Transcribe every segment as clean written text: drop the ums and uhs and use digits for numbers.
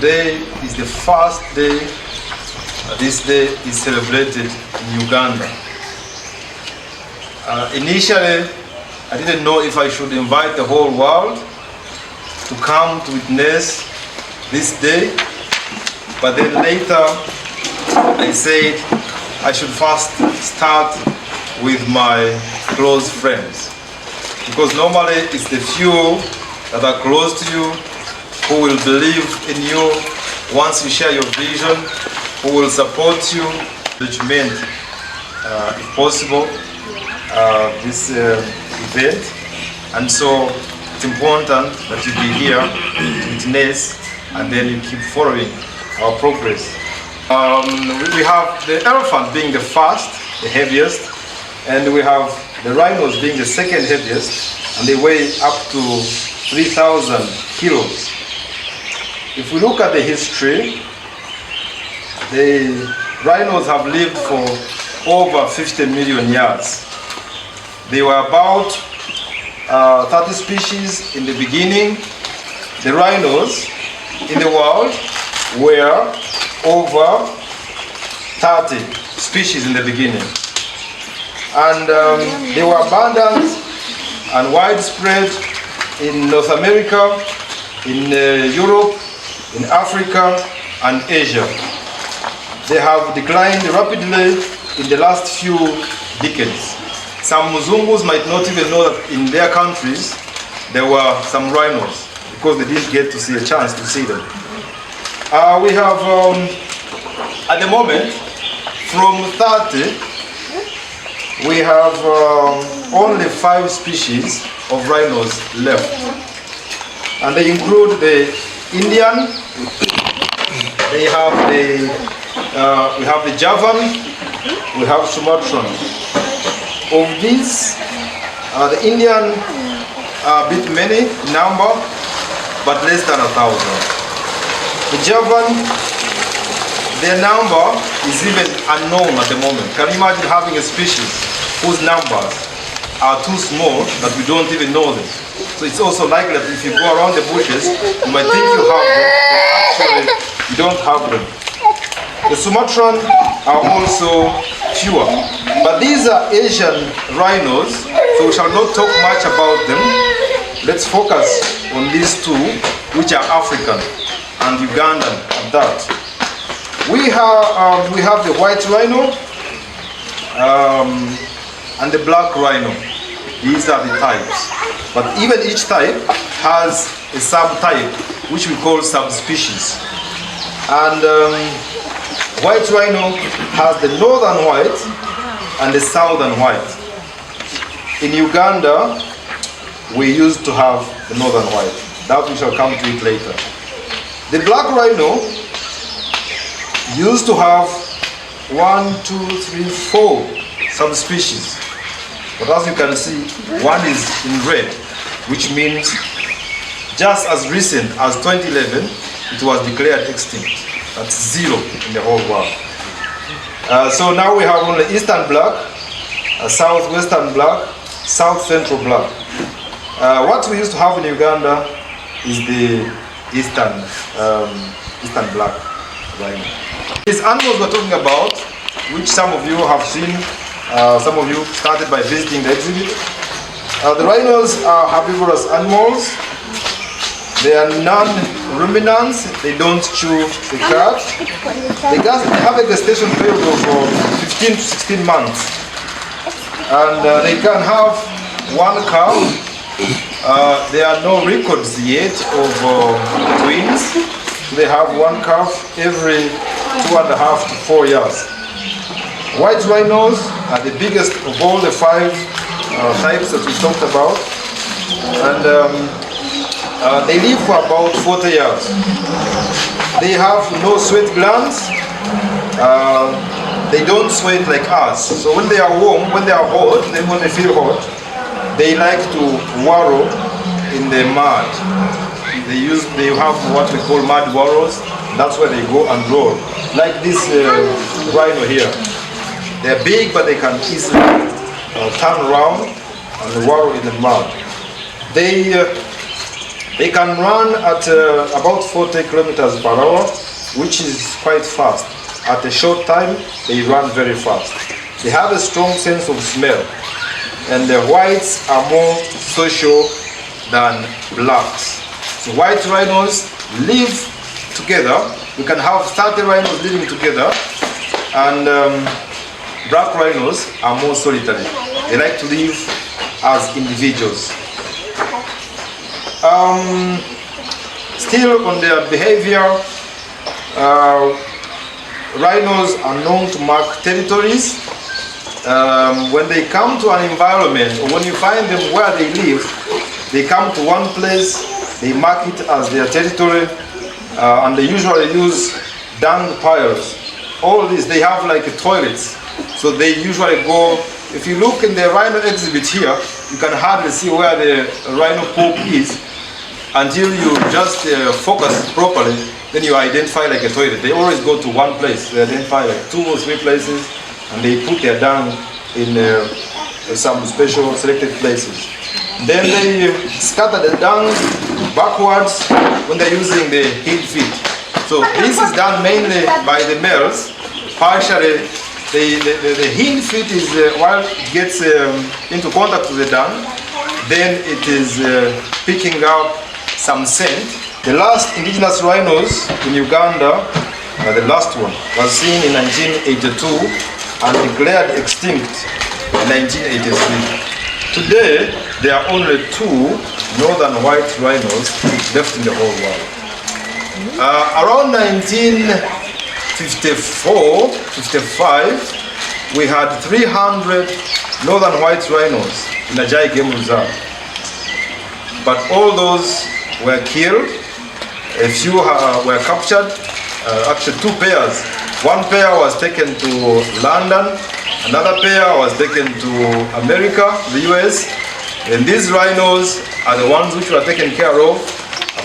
Today is the first day. This day is celebrated in Uganda. Initially, I didn't know if I should invite the whole world to come to witness this day, but then later I said I should first start with my close friends, because normally it's the few that are close to you who will believe in you once you share your vision, who will support you, which meant, if possible, this event. And so it's important that you be here to witness, and then you keep following our progress. We have the elephant being the first, the heaviest, and we have the rhinos being the second heaviest, and they weigh up to 3,000 kilos. If we look at the history, the rhinos have lived for over 50 million years. They were about 30 species in the beginning. The rhinos in the world were over 30 species in the beginning. And they were abundant and widespread in North America, in Europe, in Africa, and Asia. They have declined rapidly in the last few decades. Some Muzungus might not even know that in their countries there were some rhinos, because they didn't get to see a chance to see them. We have, at the moment, from 30, we have only 5 species of rhinos left. And they include the Indian, we have the Javan, we have Sumatran. Of these, the Indian are a bit many in number, but less than 1,000. The Javan, their number is even unknown at the moment. Can you imagine having a species whose numbers are too small that we don't even know them? So it's also likely that if you go around the bushes, you might think you have them, but actually you don't have them. The Sumatran are also fewer, but these are Asian rhinos, so we shall not talk much about them. Let's focus on these two, which are African and Ugandan at that. We have the white rhino and the black rhino. These are the types. But even each type has a subtype, which we call subspecies. And white rhino has the northern white and the southern white. In Uganda, we used to have the northern white. That we shall come to it later. The black rhino used to have 1, 2, 3, 4 subspecies. But as you can see, one is in red, which means just as recent as 2011, it was declared extinct. That's 0 in the whole world. So now we have only eastern black, southwestern black, south central black. What we used to have in Uganda is the eastern black rhino. These animals we're talking about, which some of you have seen, some of you started by visiting the exhibit. The rhinos are herbivorous animals. They are non-ruminants. They don't chew the cud. They have a gestation period of 15 to 16 months. And they can have 1 calf. There are no records yet of twins. They have 1 calf every 2.5 to 4 years. White rhinos are the biggest of all the 5 types that we talked about. And they live for about 40 years. They have no sweat glands. They don't sweat like us. So when they are warm, when they are hot, then when they feel hot, they like to wallow in the mud. They have what we call mud wallows. That's where they go and roll. Like this rhino here. They're big, but they can easily turn around and wallow in the mud. They They can run at about 40 kilometers per hour, which is quite fast. At a short time, they run very fast. They have a strong sense of smell, and the whites are more social than blacks. So white rhinos live together. You can have 30 rhinos living together, and black rhinos are more solitary. They like to live as individuals. Still on their behavior, rhinos are known to mark territories. When they come to an environment, or when you find them where they live, they come to one place, they mark it as their territory, and they usually use dung piles. All this, they have like toilets, so they usually go. If you look in the rhino exhibit here, you can hardly see where the rhino poop is until you just focus properly. Then you identify like a toilet. They always go to one place. They identify like 2 or 3 places, and they put their dung in some special selected places. Then they scatter the dung backwards when they're using the hind feet. So this is done mainly by the males. Partially, the hind feet is while it gets into contact with the dung, then it is picking up some scent. The last indigenous rhinos in Uganda, the last one, was seen in 1982 and declared extinct in 1983. Today, there are only 2 northern white rhinos left in the whole world. Around 1954-55, we had 300 northern white rhinos in Ajai Game Reserve. But all those were killed. A few were captured. Actually, 2 pairs. One pair was taken to London. Another pair was taken to America, the US. And these rhinos are the ones which were taken care of.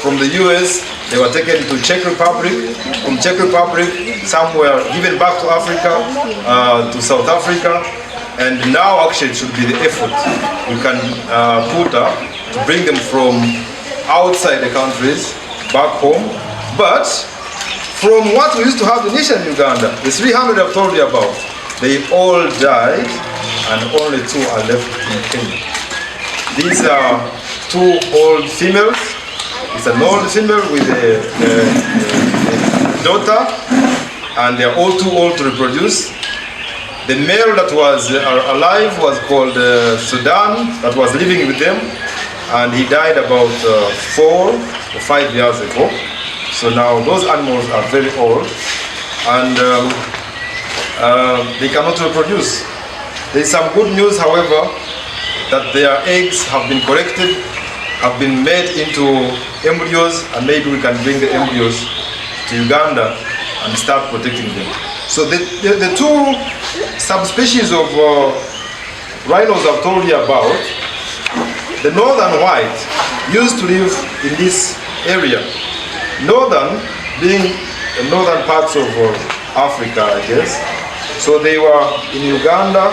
From the US, they were taken to Czech Republic. From Czech Republic, some were given back to Africa, to South Africa. And now actually it should be the effort we can put up to bring them from outside the countries back home. But from what we used to have initially in Uganda, the 300 I've told you about, they all died and only 2 are left in Kenya. These are 2 old females. It's an old female with a daughter, and they're all too old to reproduce. The male that was alive was called Sudan, that was living with them, and he died about 4 or 5 years ago. So now those animals are very old, and they cannot reproduce. There is some good news, however, that their eggs have been collected, have been made into embryos, and maybe we can bring the embryos to Uganda and start protecting them. So the 2 subspecies of rhinos I've told you about, the northern white used to live in this area. Northern being the northern parts of Africa, I guess. So they were in Uganda,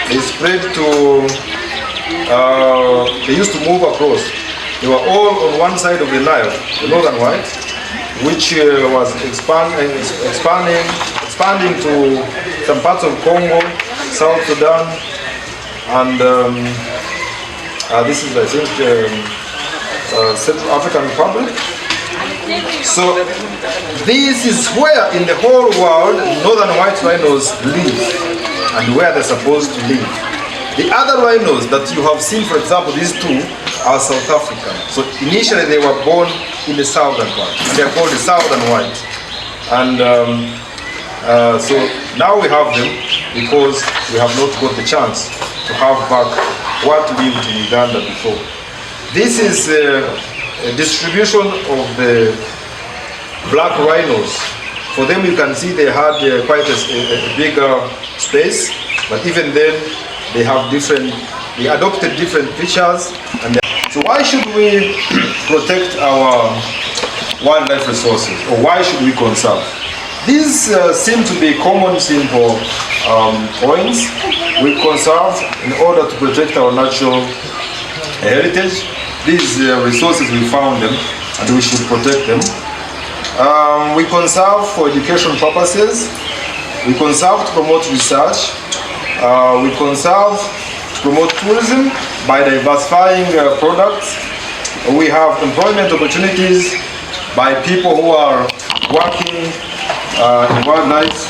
they spread to, they used to move across. They were all on one side of the Nile, the northern white, which was expanding to some parts of Congo, South Sudan, and this is, I think, Central African Republic. So this is where in the whole world northern white rhinos live and where they're supposed to live. The other rhinos that you have seen, for example, these 2 are South African. So initially they were born in the southern part. They are called the southern white. And so now we have them because we have not got the chance to have back what lived in Uganda before. This is a distribution of the black rhinos. For them, you can see they had quite a bigger space, but even then they have they adopted different features. So why should we protect our wildlife resources, or why should we conserve? These seem to be common, simple points. We conserve in order to protect our natural heritage. these resources, we found them, and we should protect them. We conserve for education purposes. We conserve to promote research. We conserve to promote tourism by diversifying products. We have employment opportunities by people who are working in wildlife.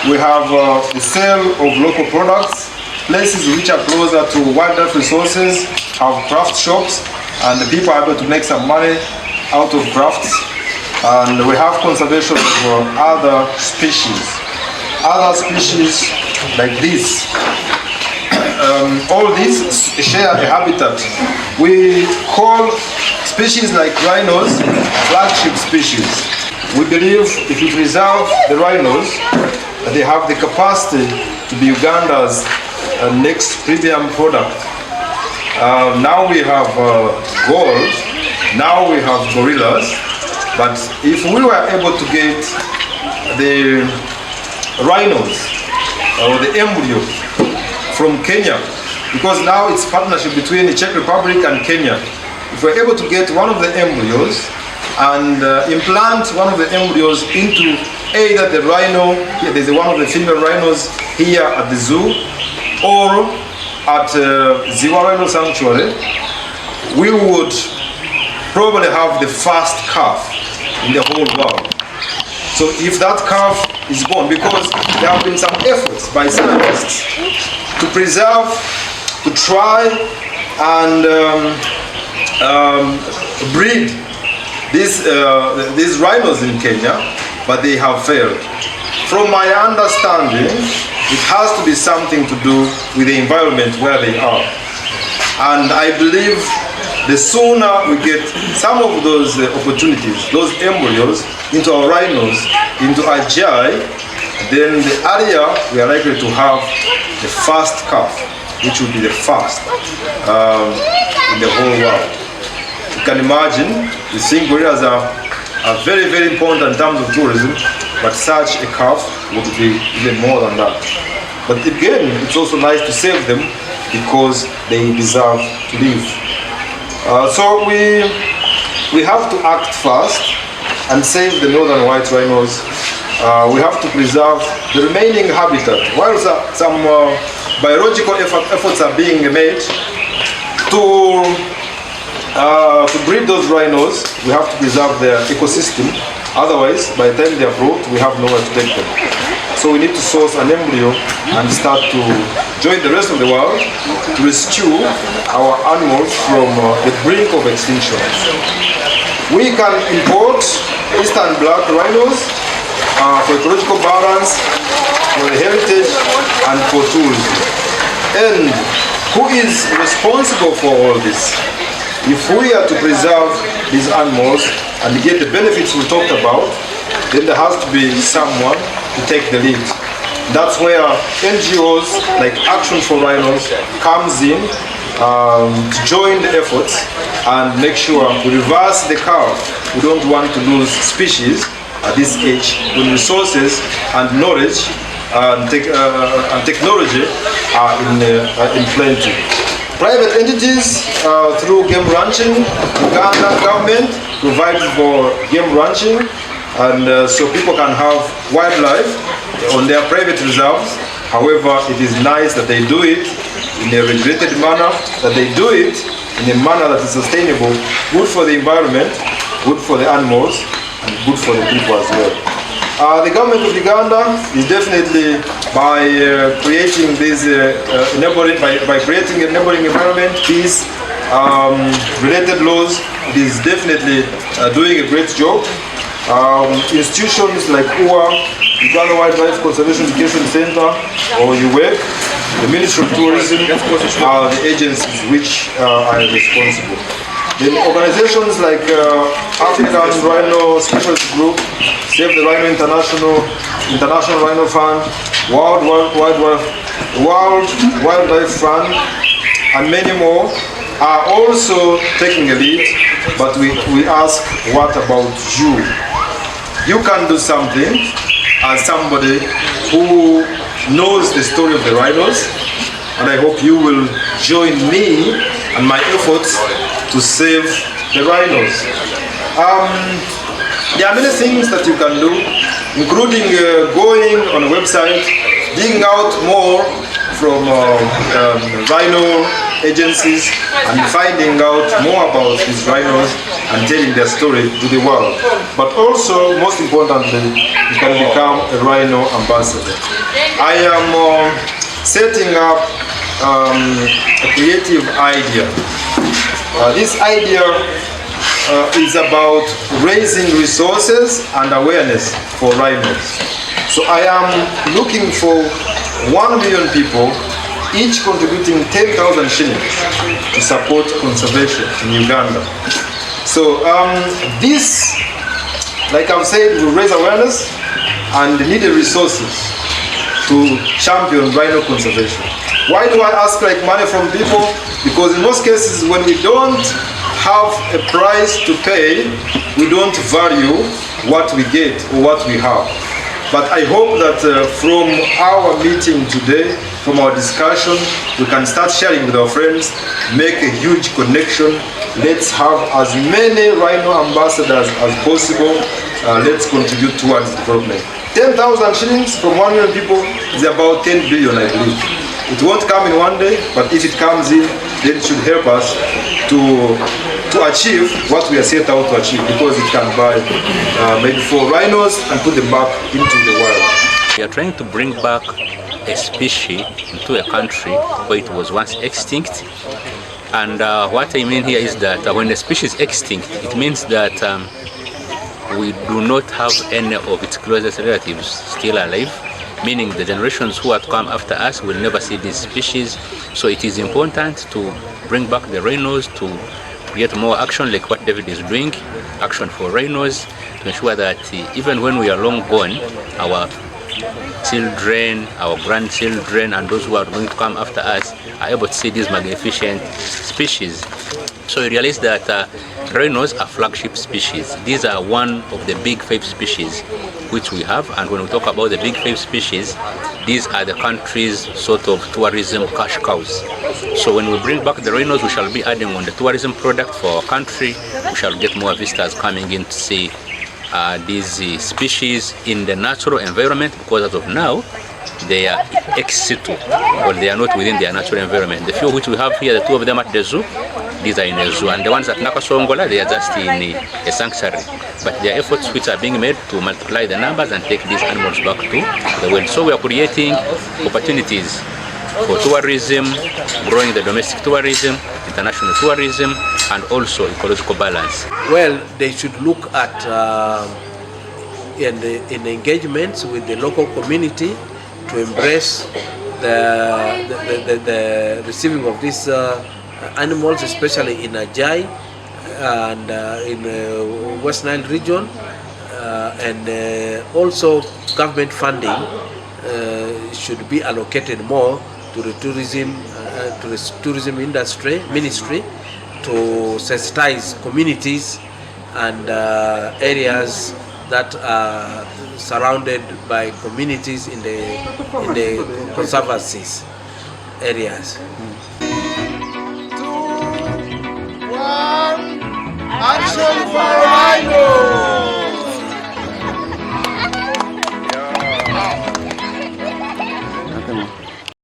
We have the sale of local products. Places which are closer to wildlife resources have craft shops, and the people are able to make some money out of crafts. And we have conservation of other species. Other species like this. All these share a habitat. We call species like rhinos flagship species. We believe if we preserve the rhinos, they have the capacity to be Uganda's next premium product. Now we have gold, now we have gorillas, but if we were able to get the rhinos or the embryo from Kenya, because now it's partnership between the Czech Republic and Kenya. If we're able to get one of the embryos and implant one of the embryos into either the rhino, here there's one of the female rhinos here at the zoo, or at Ziwa Rhino Sanctuary, we would probably have the first calf in the whole world. So if that calf is born, because there have been some efforts by scientists to preserve, to try and breed these rhinos in Kenya, but they have failed. From my understanding, it has to be something to do with the environment where they are. And I believe the sooner we get some of those opportunities, those embryos, into our rhinos, into Ajay, then the area we are likely to have the first calf, which will be the first in the whole world. You can imagine, the think gorillas are very, very important in terms of tourism, but such a calf would be even more than that. But again, it's also nice to save them because they deserve to live. So we have to act fast and save the northern white rhinos. We have to preserve the remaining habitat. While some biological efforts are being made to breed those rhinos, we have to preserve their ecosystem. Otherwise, by the time they are brought, we have nowhere to take them. So we need to source an embryo and start to join the rest of the world to rescue our animals from the brink of extinction. We can import eastern black rhinos for ecological balance, for the heritage, and for tourism. And who is responsible for all this? If we are to preserve these animals and get the benefits we talked about, then there has to be someone to take the lead. That's where NGOs like Action for Rhinos comes in to join the efforts and make sure we reverse the curve. We don't want to lose species at this age when resources and knowledge and technology are in plenty. Private entities through game ranching, Uganda government provides for game ranching, and so people can have wildlife on their private reserves. However, it is nice that they do it in a regulated manner, that they do it in a manner that is sustainable, good for the environment, good for the animals, and good for the people as well. The government of Uganda is definitely by creating this by creating a neighboring environment, peace, related laws, it is definitely doing a great job. Institutions like Uganda Wildlife Conservation Education Center, or UWEC, the Ministry of Tourism are the agencies which are responsible. Then organizations like African Rhino Specialist Group, Save the Rhino International, International Rhino Fund, World Wildlife Fund, and many more are also taking a lead, but we ask, what about you? You can do something as somebody who knows the story of the rhinos, and I hope you will join me and my efforts to save the rhinos. There are many things that you can do, including going on a website, digging out more from rhino agencies and finding out more about these rhinos and telling their story to the world. But also, most importantly, you can become a rhino ambassador. I am setting up a creative idea. This idea is about raising resources and awareness for rhinos. So I am looking for 1 million people, each contributing 10,000 shillings to support conservation in Uganda. So this, like I've said, will raise awareness and needed resources to champion rhino conservation. Why do I ask like money from people? Because in most cases, when we don't have a price to pay, we don't value what we get or what we have. But I hope that from our meeting today, from our discussion, we can start sharing with our friends, make a huge connection. Let's have as many rhino ambassadors as possible. Let's contribute towards development. 10,000 shillings from 1 million people is about 10 billion, I believe. It won't come in one day, but if it comes in, then it should help us to achieve what we are set out to achieve, because it can buy maybe 4 rhinos and put them back into the wild. We are trying to bring back a species into a country where it was once extinct. And what I mean here is that when a species is extinct, it means that we do not have any of its closest relatives still alive, meaning the generations who have come after us will never see this species. So it is important to bring back the rhinos, to get more action like what David is doing, action for rhinos, to ensure that even when we are long gone, our children, our grandchildren, and those who are going to come after us are able to see these magnificent species. So you realize that rhinos are flagship species. These are one of the big 5 species which we have, and when we talk about the big 5 species, these are the country's sort of tourism cash cows. So when we bring back the rhinos, we shall be adding on the tourism product for our country. We shall get more visitors coming in to see these species in the natural environment, because as of now, they are ex situ, or they are not within their natural environment. The few which we have here, the 2 of them at the zoo, these are in a zoo, and the ones at Nakasongola, they are just in a sanctuary. But there are efforts which are being made to multiply the numbers and take these animals back to the world. So we are creating opportunities for tourism, growing the domestic tourism, international tourism, and also ecological balance. Well, they should look at in engagements with the local community to embrace the receiving of these animals, especially in Ajai and in West Nile region, and also government funding should be allocated more to the tourism ministry to sensitize communities and areas that are surrounded by communities in the conservancies areas. 2, 1, action for Rhino!